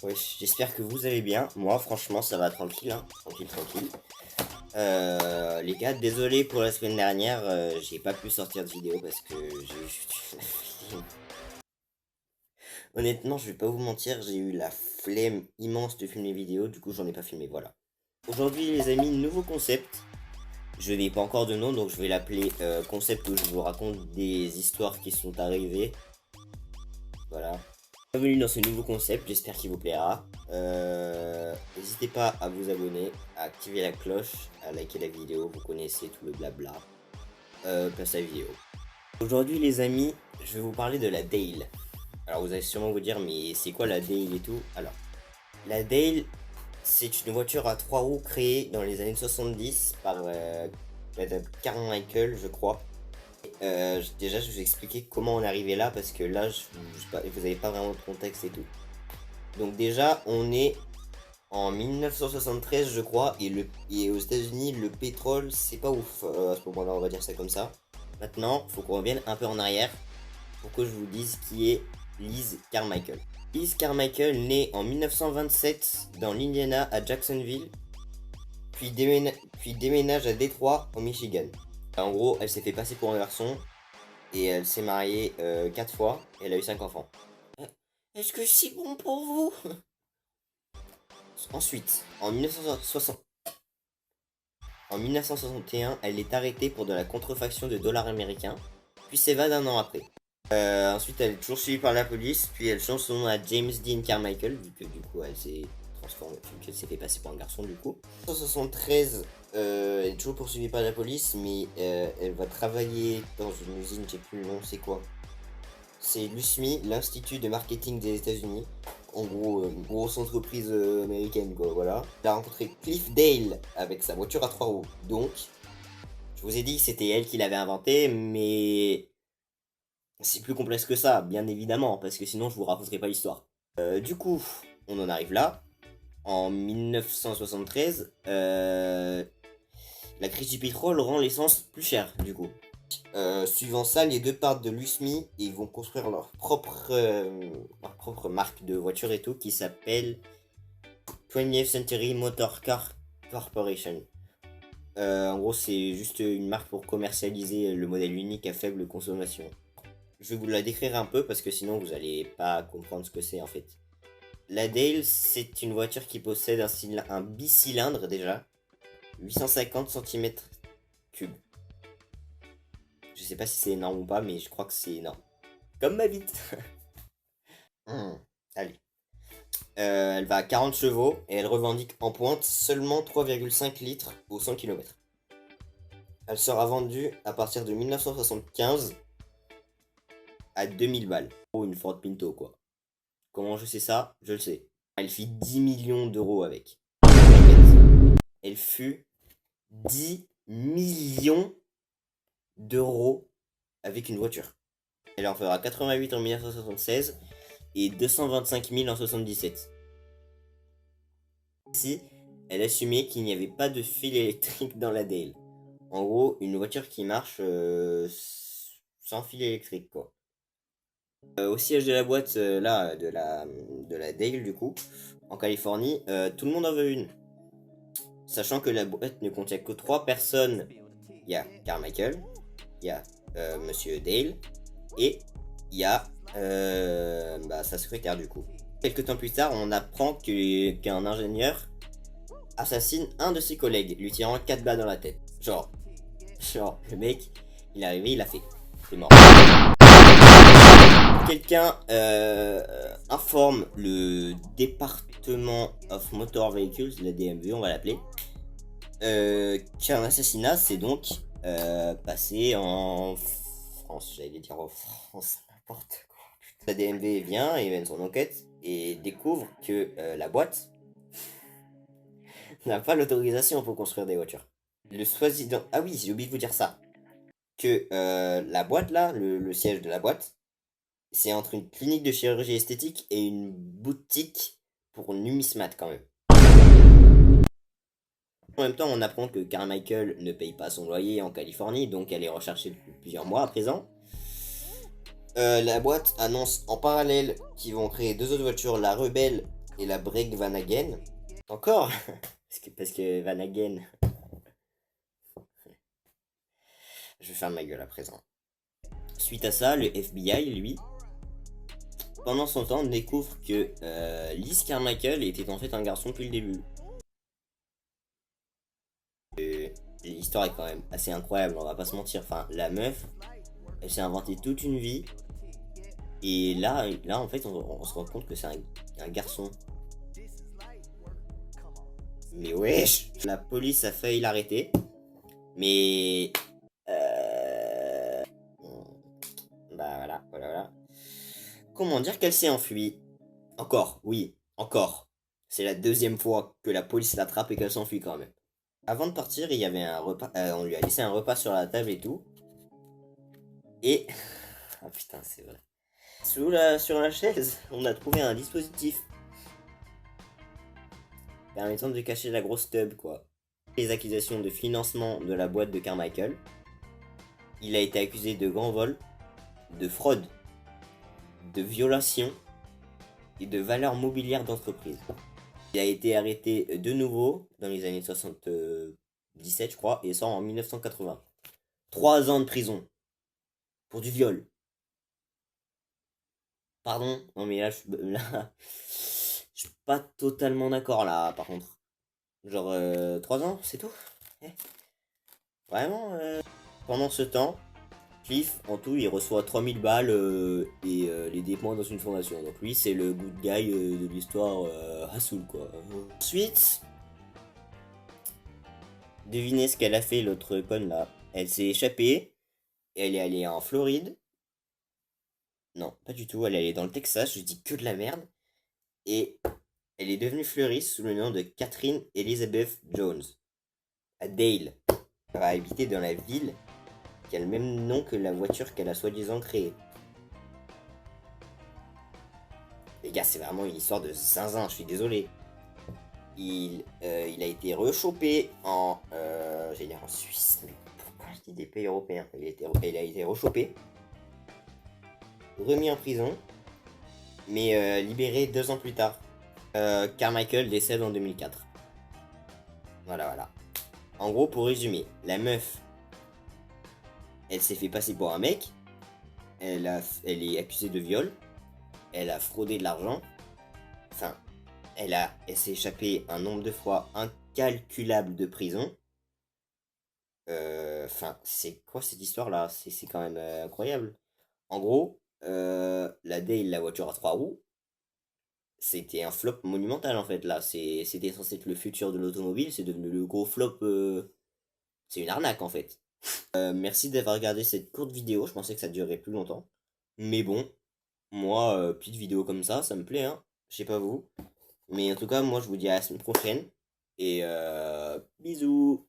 Wesh, j'espère que vous allez bien. Moi, franchement, ça va tranquille, hein. Tranquille. Les gars, désolé pour la semaine dernière, j'ai pas pu sortir de vidéo parce que j'ai juste eu la flemme. Honnêtement, je vais pas vous mentir, j'ai eu la flemme immense de filmer vidéo, du coup, j'en ai pas filmé, voilà. Aujourd'hui, les amis, nouveau concept. Je n'ai pas encore de nom, donc je vais l'appeler concept où je vous raconte des histoires qui sont arrivées. Voilà. Bienvenue dans ce nouveau concept, j'espère qu'il vous plaira. N'hésitez pas à vous abonner, à activer la cloche, à liker la vidéo, vous connaissez tout le blabla. Place à la vidéo. Aujourd'hui les amis, je vais vous parler de la Dale. Alors vous allez sûrement vous dire, mais c'est quoi la Dale et tout? Alors, la Dale, c'est une voiture à 3 roues créée dans les années 70 par Carmichael, je crois. Déjà, je vais vous expliquer comment on est arrivé là parce que là, vous n'avez pas vraiment de contexte et tout. Donc déjà, on est en 1973, je crois, et aux États-Unis, le pétrole, c'est pas ouf à ce moment-là, on va dire ça comme ça. Maintenant, faut qu'on revienne un peu en arrière pour que je vous dise qui est Liz Carmichael. Liz Carmichael naît en 1927 dans l'Indiana à Jacksonville, puis déménage à Détroit, au Michigan. En gros, elle s'est fait passer pour un garçon et elle s'est mariée 4 fois et elle a eu 5 enfants. Est-ce que c'est bon pour vous? Ensuite, en 1961, elle est arrêtée pour de la contrefaction de dollars américains, puis s'évade un an après. Ensuite, elle est toujours suivie par la police, puis elle change son nom à James Dean Carmichael, vu que du coup elle s'est transformée, vu qu'elle s'est fait passer pour un garçon du coup. En 1973, elle est toujours poursuivie par la police, mais elle va travailler dans une usine, j'ai plus le nom, c'est quoi? C'est l'USMI, l'Institut de Marketing des États-Unis. En gros, une grosse entreprise américaine, quoi, voilà. Elle a rencontré Cliff Dale avec sa voiture à 3 roues. Donc, je vous ai dit que c'était elle qui l'avait inventé, mais c'est plus complexe que ça, bien évidemment, parce que sinon je vous raconterai pas l'histoire. Du coup, on en arrive là. En 1973, la crise du pétrole rend l'essence plus chère, du coup. Suivant ça, les deux partent de l'USMI et ils vont construire leur propre marque de voiture et tout qui s'appelle 20th Century Motor Car Corporation. En gros, c'est juste une marque pour commercialiser le modèle unique à faible consommation. Je vais vous la décrire un peu parce que sinon vous allez pas comprendre ce que c'est en fait. La Dale, c'est une voiture qui possède un bicylindre déjà, 850 cm3. Je sais pas si c'est énorme ou pas, mais je crois que c'est énorme. Comme ma bite. Allez. Elle va à 40 chevaux et elle revendique en pointe seulement 3,5 litres au 100 km. Elle sera vendue à partir de 1975 à 2000 balles. Oh, une Ford Pinto quoi. Comment je sais ça? Je le sais. Elle fit 10 millions d'euros avec. Elle fut 10 millions d'euros avec une voiture. Elle en fera 88 en 1976 et 225 000 en 77. Ici, elle assumait qu'il n'y avait pas de fil électrique dans la Dale. En gros, une voiture qui marche sans fil électrique quoi. Au siège de la boîte là de la Dale du coup, en Californie, tout le monde en veut une. Sachant que la boîte ne contient que 3 personnes. Il y a Carmichael, il y a Monsieur Dale et il y a sa secrétaire du coup. Quelques temps plus tard, on apprend qu'un ingénieur assassine un de ses collègues, lui tirant 4 balles dans la tête. Genre, le mec, il est arrivé, il a fait. C'est mort. Quelqu'un informe le Department of Motor Vehicles, la DMV, on va l'appeler, qu'un assassinat s'est donc passé en France, j'allais dire en France, n'importe quoi. Putain. La DMV vient et mène son enquête et découvre que la boîte n'a pas l'autorisation pour construire des voitures. Le soi-disant... Ah oui, j'ai oublié de vous dire ça. Que la boîte là, le siège de la boîte, c'est entre une clinique de chirurgie esthétique et une boutique pour numismat quand même. En même temps, on apprend que Carmichael ne paye pas son loyer en Californie, donc elle est recherchée depuis plusieurs mois à présent. La boîte annonce en parallèle qu'ils vont créer 2 autres voitures, la Rebelle Et la break Van Hagen. Encore parce que Van Hagen. Je vais faire ma gueule à présent. Suite à ça, le FBI, lui, pendant son temps, découvre que Liz Carmichael était en fait un garçon depuis le début. L'histoire est quand même assez incroyable, on va pas se mentir. Enfin, la meuf, elle s'est inventée toute une vie. Et là en fait, on se rend compte que c'est un garçon. Mais wesh! La police a failli l'arrêter. Mais... Bah voilà. Comment dire qu'elle s'est enfuie? Encore, oui, encore. C'est la deuxième fois que la police l'attrape et qu'elle s'enfuit quand même. Avant de partir, il y avait un repas. On lui a laissé un repas sur la table et tout. Et. Ah putain, c'est vrai. Sur la chaise, on a trouvé un dispositif permettant de cacher la grosse tub, quoi. Les accusations de financement de la boîte de Carmichael. Il a été accusé de grand vol, de fraude, de violation et de valeurs mobilières d'entreprise. Il a été arrêté de nouveau dans les années 77, je crois, et sort en 1980. 3 ans de prison pour du viol. Pardon? Non mais là, je suis pas totalement d'accord là, par contre. Genre, 3 ans, c'est tout? Eh, vraiment? Pendant ce temps, Cliff, en tout, il reçoit 3000 balles et les dépôts dans une fondation. Donc lui, c'est le good guy de l'histoire Hassoul, quoi. Ensuite, devinez ce qu'elle a fait, l'autre conne là. Elle s'est échappée, et elle est allée en Floride. Non, pas du tout, elle est allée dans le Texas, je dis que de la merde. Et elle est devenue fleuriste sous le nom de Catherine Elizabeth Jones, à Dale. Elle va habiter dans la ville qui a le même nom que la voiture qu'elle a soi-disant créée. Les gars, c'est vraiment une histoire de zinzin, je suis désolé. Il a été rechopé en... j'allais dire en Suisse, mais pourquoi je dis des pays européens? Il a été rechopé, remis en prison, mais libéré 2 ans plus tard. Carmichael décède en 2004. Voilà. En gros, pour résumer, la meuf, elle s'est fait passer pour un mec, elle est accusée de viol, elle a fraudé de l'argent, enfin, elle s'est échappée un nombre de fois incalculable de prison. Enfin, c'est quoi cette histoire-là? C'est quand même incroyable. En gros, la Dale, la voiture à 3 roues, c'était un flop monumental en fait là. C'était censé être le futur de l'automobile, c'est devenu le gros flop. C'est une arnaque en fait. Merci d'avoir regardé cette courte vidéo, je pensais que ça durerait plus longtemps. Mais bon, moi, petite vidéo comme ça me plaît, hein. Je sais pas vous. Mais en tout cas, moi je vous dis à la semaine prochaine. Et bisous.